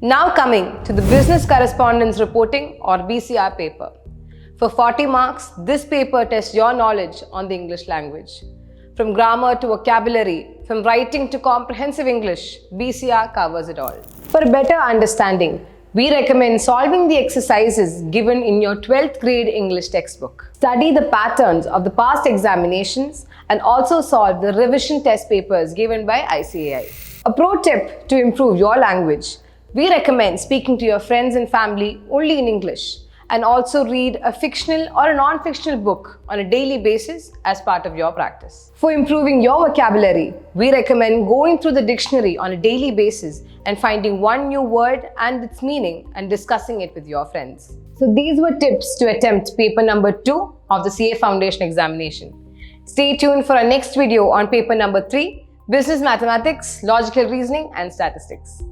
Now coming to the Business Correspondence Reporting or BCR paper. For 40 marks, this paper tests your knowledge on the English language. From grammar to vocabulary, from writing to comprehensive English, BCR covers it all. For a better understanding, we recommend solving the exercises given in your 12th grade English textbook. Study the patterns of the past examinations and also solve the revision test papers given by ICAI. A pro tip to improve your language: we recommend speaking to your friends and family only in English and also read a fictional or a non-fictional book on a daily basis as part of your practice. For improving your vocabulary, we recommend going through the dictionary on a daily basis and finding one new word and its meaning and discussing it with your friends. So these were tips to attempt paper number 2 of the CA Foundation examination. Stay tuned for our next video on paper number 3, Business Mathematics, Logical Reasoning and Statistics.